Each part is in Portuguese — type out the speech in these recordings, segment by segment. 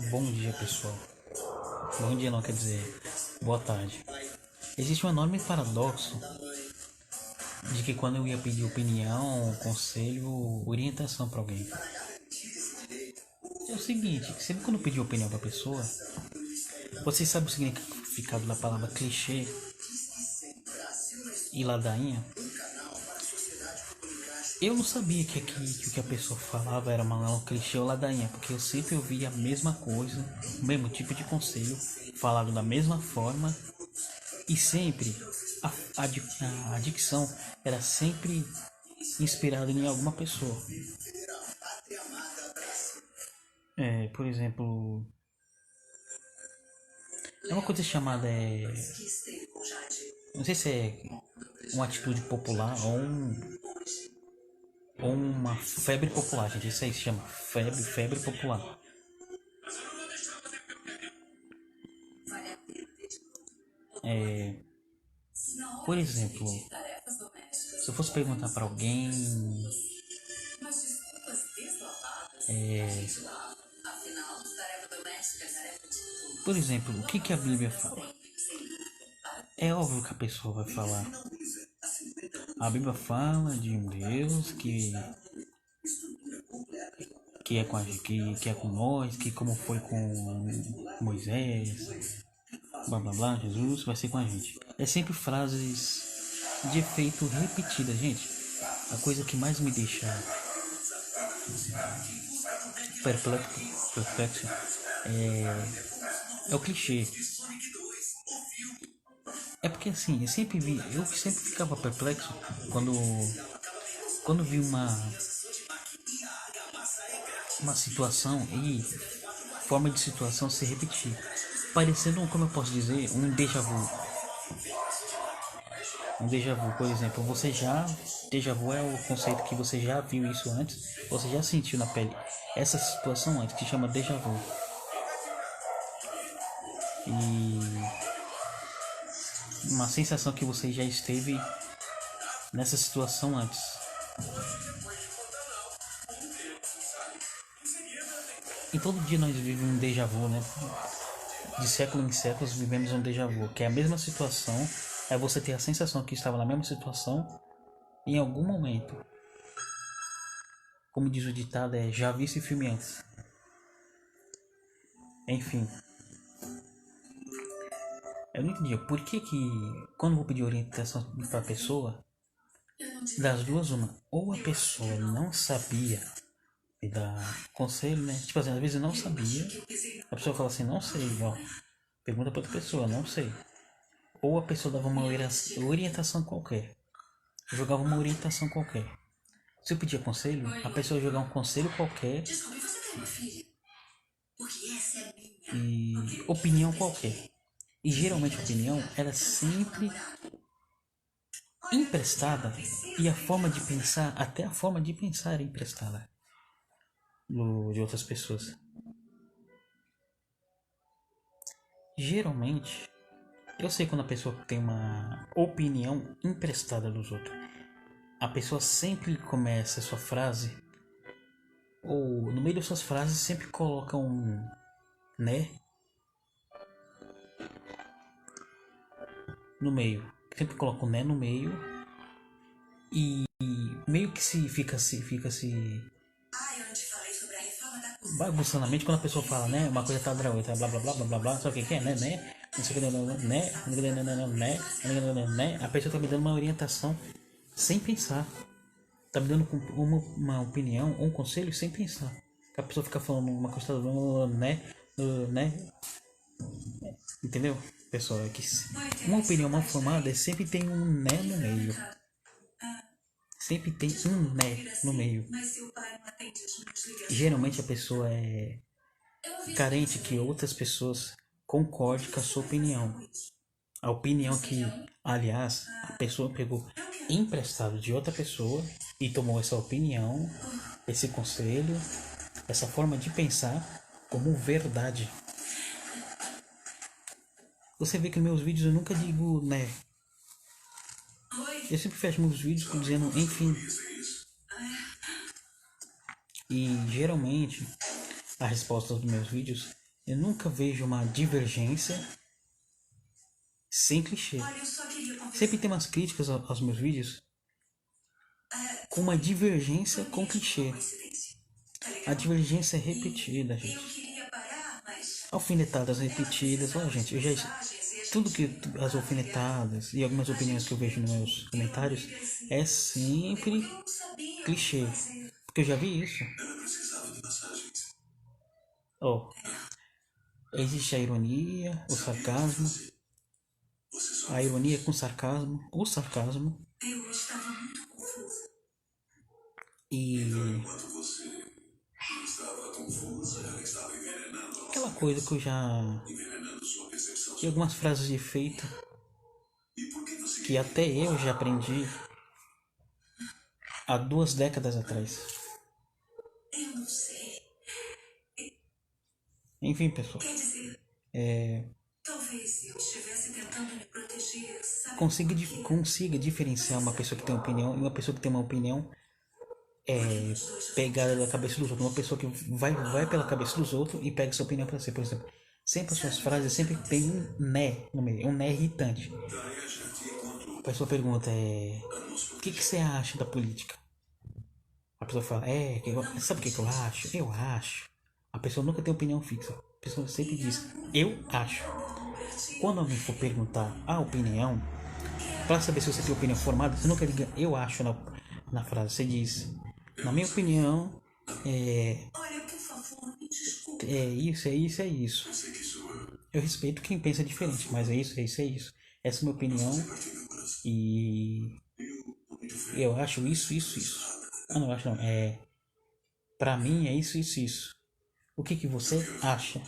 Bom dia, pessoal. Bom dia não, quer dizer, boa tarde. Existe um enorme paradoxo de que quando eu ia pedir opinião, conselho, orientação para alguém, é o seguinte, que sempre quando eu pedir opinião para pessoa, vocês sabem o significado da palavra clichê e ladainha? Eu não sabia que o que a pessoa falava era um clichê ou ladainha, porque eu sempre ouvia a mesma coisa, o mesmo tipo de conselho, falado da mesma forma, e sempre a dicção era sempre inspirada em alguma pessoa. Por exemplo, é uma coisa chamada, não sei se é uma atitude popular ou uma febre popular, gente. Isso aí se chama febre popular. Por exemplo, se eu fosse perguntar para alguém, por exemplo, o que a Bíblia fala? É óbvio que a pessoa vai falar. A Bíblia fala de um Deus que é com que é com nós, que como foi com Moisés, blá blá blá, Jesus vai ser com a gente. É sempre frases de efeito repetidas, gente. A coisa que mais me deixa perplexo é o clichê. É porque assim, eu sempre ficava perplexo quando vi uma situação e forma de situação se repetir, parecendo, como eu posso dizer, um déjà vu. Um déjà vu, por exemplo, déjà vu é o conceito que você já viu isso antes, você já sentiu na pele essa situação antes, que chama déjà vu. E uma sensação que você já esteve nessa situação antes. E todo dia nós vivemos um déjà vu, né? De século em séculos vivemos um déjà vu, que é a mesma situação, é você ter a sensação que estava na mesma situação em algum momento. Como diz o ditado, já vi esse filme antes. Enfim, eu não entendi por que quando eu vou pedir orientação para a pessoa, das duas uma, ou a pessoa não sabia me dar conselho, né? Tipo assim, às vezes eu não sabia, a pessoa fala assim, não sei, ó, pergunta para outra pessoa, não sei. Ou a pessoa dava uma orientação qualquer, jogava uma orientação qualquer. Se eu pedia conselho, a pessoa ia jogar um conselho qualquer e opinião qualquer. E geralmente a opinião era sempre emprestada, e a forma de pensar, até a forma de pensar era emprestada de outras pessoas. Geralmente, eu sei quando a pessoa tem uma opinião emprestada dos outros. A pessoa sempre começa a sua frase, ou no meio das suas frases sempre coloca um né no meio. Sempre coloca um né no meio e meio que fica se bagunçando a mente quando a pessoa fala, né? Uma coisa tá da outra, blá blá blá blá blá blá, sabe o que é, né? Não sei o que, né? A pessoa tá me dando uma orientação sem pensar. Tá me dando uma opinião ou um conselho sem pensar. A pessoa fica falando uma coisa, né? Entendeu? Pessoal, é que uma opinião mal formada sempre tem um né no meio. Sempre tem um né no meio. Geralmente a pessoa é carente que outras pessoas concordem com a sua opinião. A opinião que, aliás, a pessoa pegou emprestado de outra pessoa e tomou essa opinião, esse conselho, essa forma de pensar como verdade. Você vê que nos meus vídeos eu nunca digo né. Eu sempre fecho meus vídeos dizendo enfim. E geralmente a resposta dos meus vídeos, eu nunca vejo uma divergência sem clichê. Sempre tem umas críticas aos meus vídeos com uma divergência com clichê. A divergência é repetida, gente. Alfinetadas repetidas. Olha, gente, eu já... Tudo que as alfinetadas e algumas opiniões que eu vejo nos meus comentários é sempre clichê. Porque eu já vi isso. Existe a ironia, o sarcasmo. A ironia com sarcasmo. O sarcasmo. E aquela coisa que eu já... E algumas frases de efeito que até eu já aprendi há 2 décadas atrás. Enfim, pessoal. Consiga diferenciar uma pessoa que tem opinião e uma pessoa que tem uma opinião pegada da cabeça dos outros. Uma pessoa que vai pela cabeça dos outros e pega sua opinião para si. Por exemplo, sempre as suas frases sempre tem um né no meio, um né irritante. A pessoa pergunta, o que você acha da política? A pessoa fala, sabe o que eu acho? Eu acho. A pessoa nunca tem opinião fixa. A pessoa sempre diz, eu acho. Quando alguém for perguntar a opinião, para saber se você tem opinião formada, você nunca diga eu acho na frase. Você diz, na minha opinião, isso, é isso, é isso. Eu respeito quem pensa diferente, mas é isso, é isso, é isso. Essa é a minha opinião e eu acho isso, isso, isso. Não acho não. Pra mim é isso, isso, isso. O que você acha?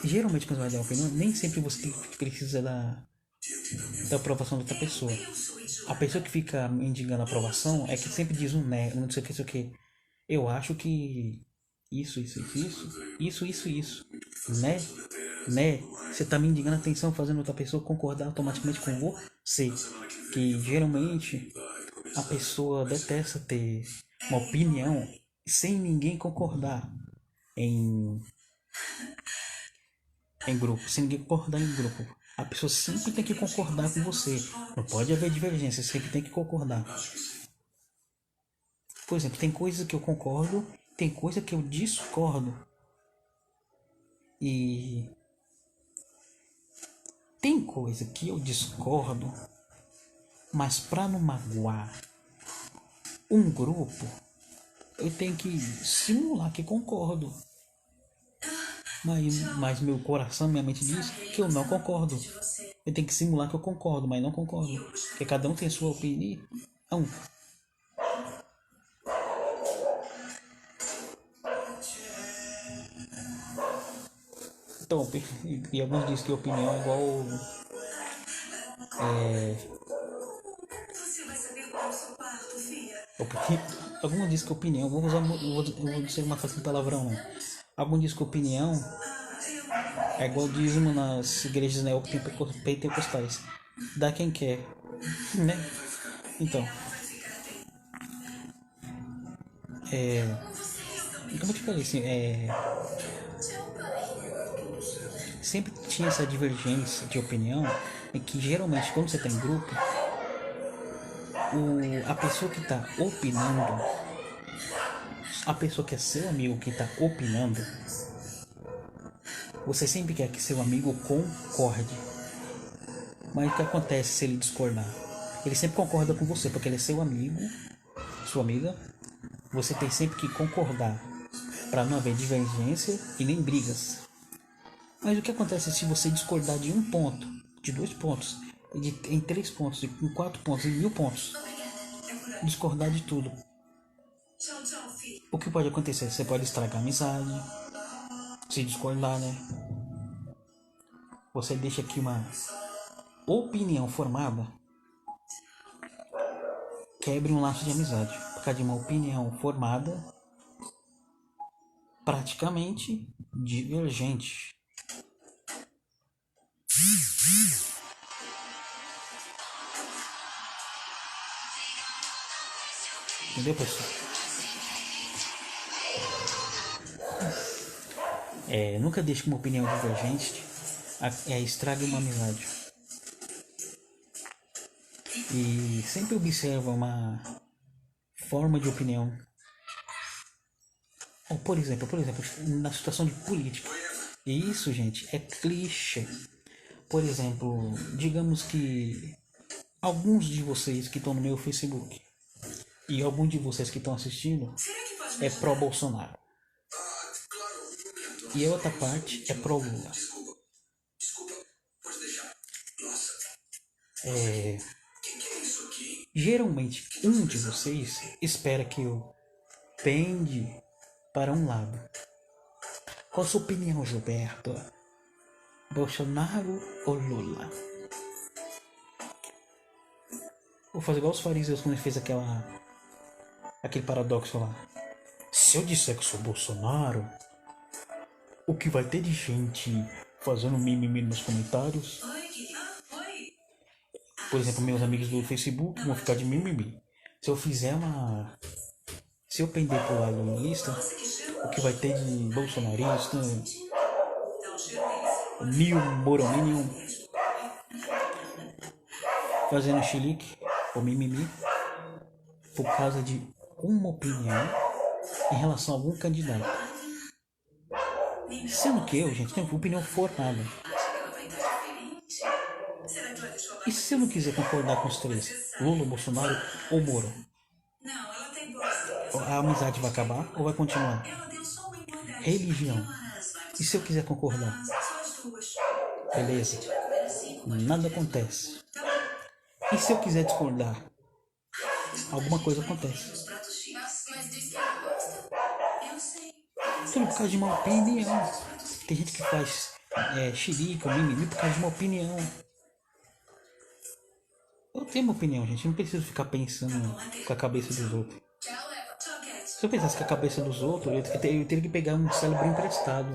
Geralmente quando você vai dar uma opinião, nem sempre você precisa da aprovação da outra pessoa. A pessoa que fica mendigando a aprovação é que sempre diz um né, não sei o que, sei o que. Eu acho que isso, isso, isso, isso, isso, né? Você tá mendigando a atenção, fazendo outra pessoa concordar automaticamente com você. Que geralmente a pessoa detesta ter uma opinião sem ninguém concordar em grupo, sem ninguém concordar em grupo. A pessoa sempre tem que concordar com você. Não pode haver divergência, sempre tem que concordar. Por exemplo, tem coisas que eu concordo, tem coisas que eu discordo. E tem coisa que eu discordo, mas para não magoar um grupo, eu tenho que simular que concordo. Mas meu coração, minha mente diz que eu não concordo. Eu tenho que simular que eu concordo, mas não concordo. Porque cada um tem sua opinião. Então, e alguns dizem que opinião é igual. Alguns dizem que opinião. Vou dizer uma frase com palavrão, não. Alguns dizem que opinião é igual dízimo nas igrejas neopentecostais. Dá quem quer, né? Então, como eu te falei, assim, sempre tinha essa divergência de opinião, em que geralmente quando você está em grupo, a pessoa que está opinando, a pessoa que é seu amigo que está opinando, você sempre quer que seu amigo concorde. Mas o que acontece se ele discordar? Ele sempre concorda com você, porque ele é seu amigo, sua amiga. Você tem sempre que concordar para não haver divergência e nem brigas. Mas o que acontece se você discordar de 1 ponto, de 2 pontos, em 3 pontos, em 4 pontos, em 1000 pontos? Discordar de tudo. O que pode acontecer? Você pode estragar a amizade, se discordar, né? Você deixa aqui uma opinião formada, quebre um laço de amizade por causa de uma opinião formada praticamente divergente. Entendeu, pessoal? Nunca deixe que uma opinião divergente estrague uma amizade. E sempre observa uma forma de opinião. Ou, por exemplo, na situação de política. E isso, gente, é clichê. Por exemplo, digamos que alguns de vocês que estão no meu Facebook e alguns de vocês que estão assistindo é pró-Bolsonaro. E a outra parte é pró-Lula. Geralmente, um de vocês espera que eu pende para um lado. Qual a sua opinião, Gilberto? Bolsonaro ou Lula? Vou fazer igual os fariseus quando ele fez aquele paradoxo lá. Se eu disser que sou Bolsonaro, o que vai ter de gente fazendo mimimi nos comentários? Por exemplo, meus amigos do Facebook vão ficar de mimimi. Se eu pender pro lado lulista, o que vai ter de bolsonarista, Neo Morominion, fazendo chilique ou mimimi, por causa de uma opinião em relação a algum candidato. Sendo que eu, gente, tenho opinião formada. E se eu não quiser concordar com os três, Lula, Bolsonaro ou Moro, a amizade vai acabar ou vai continuar? Religião. E se eu quiser concordar? Beleza. Nada acontece. E se eu quiser discordar? Alguma coisa acontece. Tudo por causa de uma opinião. Tem gente que faz xerica, mimimi por causa de uma opinião. Eu tenho uma opinião, gente. Eu não preciso ficar pensando com a cabeça dos outros. Se eu pensasse com a cabeça dos outros, eu teria que pegar um cérebro emprestado.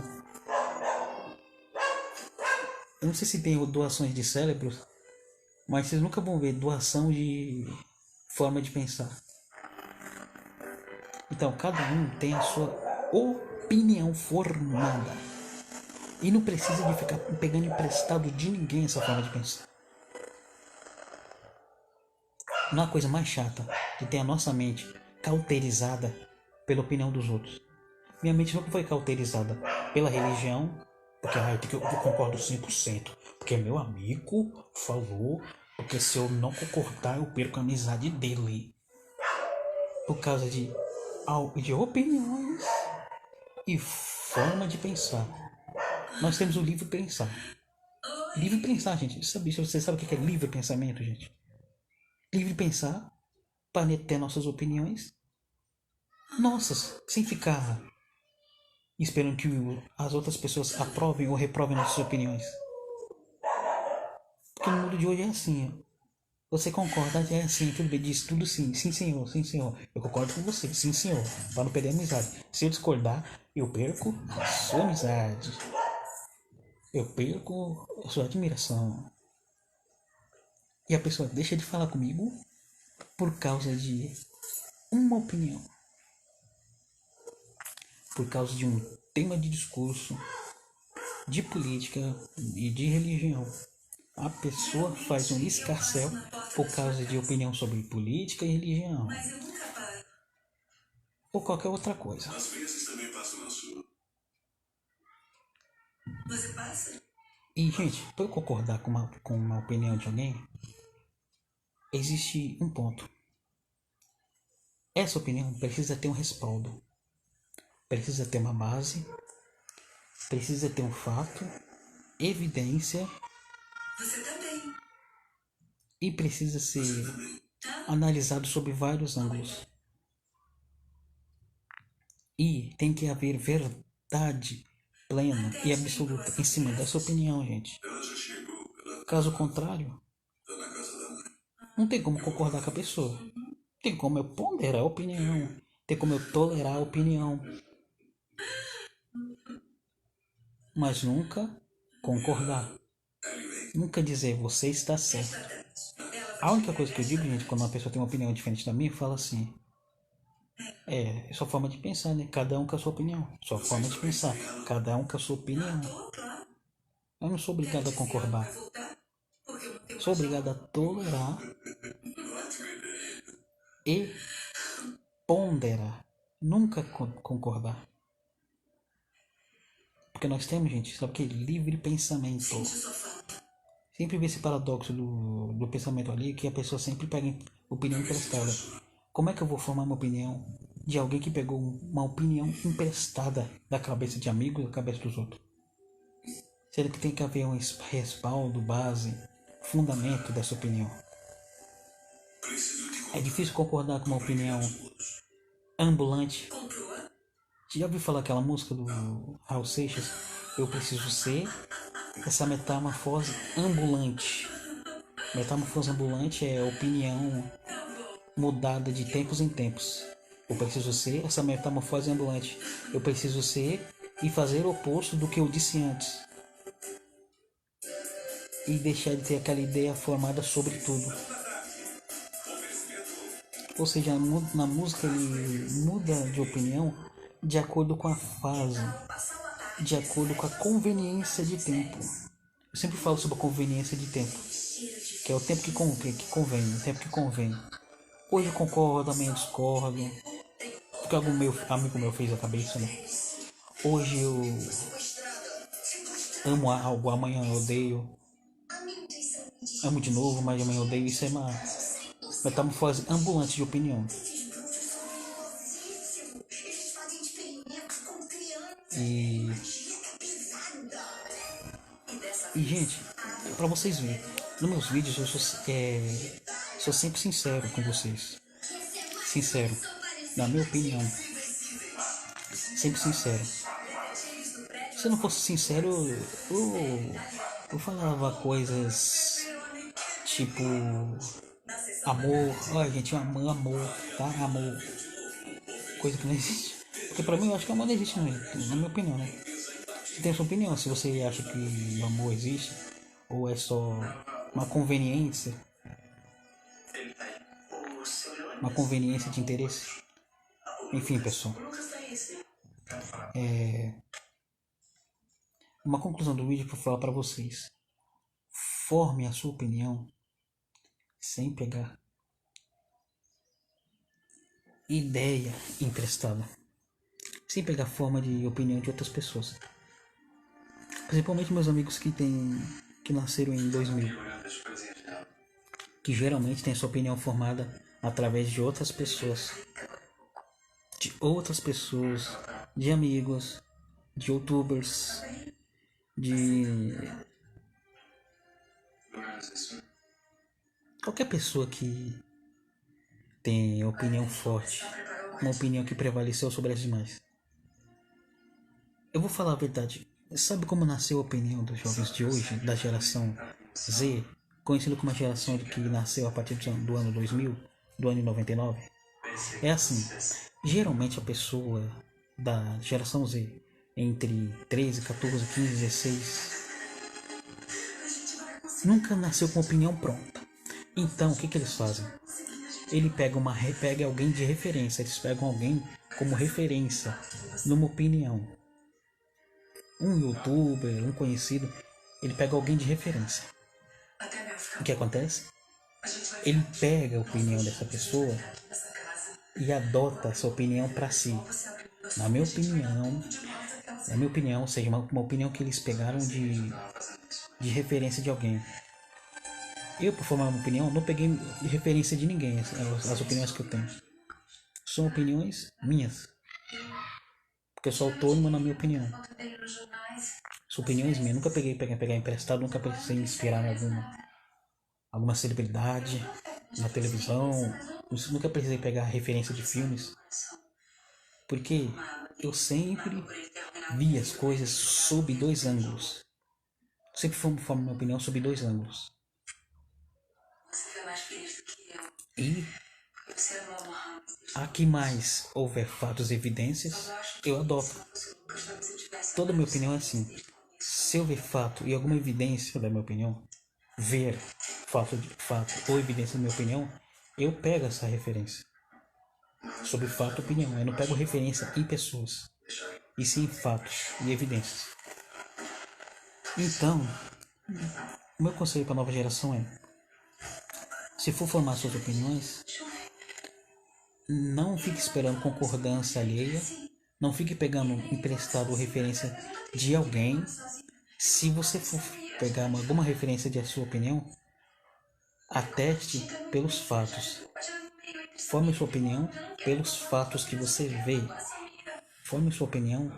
Eu não sei se tem doações de cérebros, mas vocês nunca vão ver doação de forma de pensar. Então, cada um tem a sua opinião formada. E não precisa de ficar pegando emprestado de ninguém essa forma de pensar. Não há coisa mais chata de ter a nossa mente cauterizada pela opinião dos outros. Minha mente nunca foi cauterizada pela religião, porque eu concordo 100%, porque meu amigo falou, porque se eu não concordar eu perco a amizade dele. Por causa de opiniões e forma de pensar. Nós temos o livre pensar. Livre pensar, gente. Você sabe o que é livre pensamento, gente? Livre pensar para ter nossas opiniões nossas, sem ficar esperando que as outras pessoas aprovem ou reprovem nossas opiniões. Porque no mundo de hoje é assim. Você concorda, é assim, tudo bem, diz tudo sim, sim senhor, sim senhor. Eu concordo com você, sim senhor, para não perder a amizade. Se eu discordar, eu perco a sua amizade. Eu perco a sua admiração. E a pessoa deixa de falar comigo por causa de uma opinião. Por causa de um tema de discurso, de política e de religião. A pessoa faz um escarcéu por causa de opinião sobre política e religião. Ou qualquer outra coisa. Às vezes também passo na sua. Você passa? E, gente, para eu concordar com uma opinião de alguém, existe um ponto. Essa opinião precisa ter um respaldo. Precisa ter uma base. Precisa ter um fato, evidência. Você também. E precisa ser analisado sob vários ângulos. E tem que haver verdade plena e absoluta em cima dessa opinião, gente. Caso contrário, não tem como concordar com a pessoa. Tem como eu ponderar a opinião. Tem como eu tolerar a opinião. Mas nunca concordar. Nunca dizer você está certo. A única coisa que eu digo, gente, quando uma pessoa tem uma opinião diferente da minha, eu falo assim: É sua forma de pensar, né? Cada um com a sua opinião. Sua forma de pensar. Cada um com a sua opinião. Eu não sou obrigado a concordar. Sou obrigado a tolerar e ponderar. Nunca concordar. Porque nós temos, gente, sabe o que? Livre pensamento. Sempre vê esse paradoxo do pensamento ali, que a pessoa sempre pega opinião emprestada. Como é que eu vou formar uma opinião de alguém que pegou uma opinião emprestada da cabeça de amigos, da cabeça dos outros? Sendo que tem que haver um respaldo, base, fundamento dessa opinião. É difícil concordar com uma opinião ambulante. Já ouviu falar aquela música do Raul Seixas? Eu preciso ser essa metamorfose ambulante. Metamorfose ambulante é opinião mudada de tempos em tempos. Eu preciso ser essa metamorfose ambulante. Eu preciso ser e fazer o oposto do que eu disse antes. E deixar de ter aquela ideia formada sobre tudo. Ou seja, na música ele muda de opinião de acordo com a fase, de acordo com a conveniência de tempo. Eu sempre falo sobre a conveniência de tempo, que é o tempo que convém, o tempo que convém. Hoje eu concordo, amanhã eu discordo, porque algum amigo meu fez a cabeça, né? Hoje eu amo algo, amanhã eu odeio. Amo de novo, mas amanhã eu odeio. Isso é uma metamorfose ambulante de opinião. E gente, pra vocês verem, nos meus vídeos eu sou sempre sincero com vocês. Sincero, na minha opinião. Sempre sincero. Se eu não fosse sincero, eu falava coisas tipo amor, olha gente, amor, tá? Amor. Coisa que não existe. Porque pra mim eu acho que amor não existe, não, na minha opinião, né? Você tem a sua opinião, se você acha que o amor existe, ou é só uma conveniência, de interesse. Enfim, pessoal. Uma conclusão do vídeo para falar para vocês. Forme a sua opinião sem pegar ideia emprestada. Sem pegar forma de opinião de outras pessoas. Principalmente meus amigos que nasceram em 2000. Que geralmente têm sua opinião formada através de outras pessoas. De amigos, de youtubers, de qualquer pessoa que tem opinião forte, uma opinião que prevaleceu sobre as demais. Eu vou falar a verdade. Sabe como nasceu a opinião dos jovens de hoje, da geração Z, conhecido como a geração que nasceu a partir do ano 2000, do ano 99? É assim, geralmente a pessoa da geração Z, entre 13, 14, 15, 16, nunca nasceu com opinião pronta. Então, o que eles fazem? Ele pega alguém de referência, eles pegam alguém como referência numa opinião. Um youtuber, um conhecido, ele pega alguém de referência. O que acontece? Ele pega a opinião dessa pessoa e adota essa opinião para si. Na minha opinião, ou seja, uma opinião que eles pegaram de referência de alguém. Eu, por formar uma opinião, não peguei de referência de ninguém as opiniões que eu tenho. São opiniões minhas. Porque eu sou autônomo na minha opinião. São opiniões minhas. Nunca pegar emprestado, nunca precisei me inspirar em alguma celebridade na televisão. Nunca precisei pegar referência de filmes. Porque eu sempre vi as coisas sob dois ângulos. Sempre formo minha opinião sob dois ângulos. E aqui mais houver fatos e evidências, eu adoto. Toda minha opinião é assim. Se eu ver fato e alguma evidência da minha opinião, ver fato ou evidência da minha opinião, eu pego essa referência. sobre fato e opinião. Eu não pego referência em pessoas, e sim em fatos e evidências. Então, o meu conselho para a nova geração é: se for formar suas opiniões, não fique esperando concordância alheia, não fique pegando emprestado ou referência de alguém. Se você for pegar alguma referência de sua opinião, ateste pelos fatos. Forme sua opinião pelos fatos que você vê. Forme sua opinião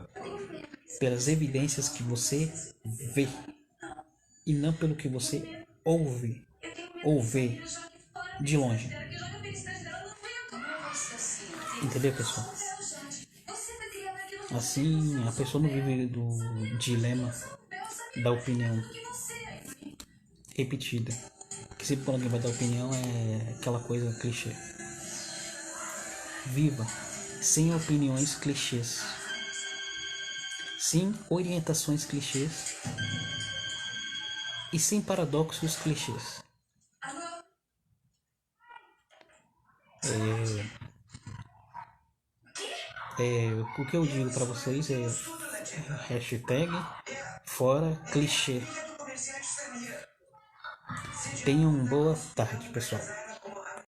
pelas evidências que você vê e não pelo que você ouve ou vê de longe. Entendeu, pessoal? Assim, a pessoa não vive do dilema da opinião repetida. Que sempre quando alguém vai dar opinião é aquela coisa clichê. Viva sem opiniões clichês, sem orientações clichês e sem paradoxos clichês. O que eu digo para vocês é hashtag fora clichê. Tenham boa tarde, pessoal.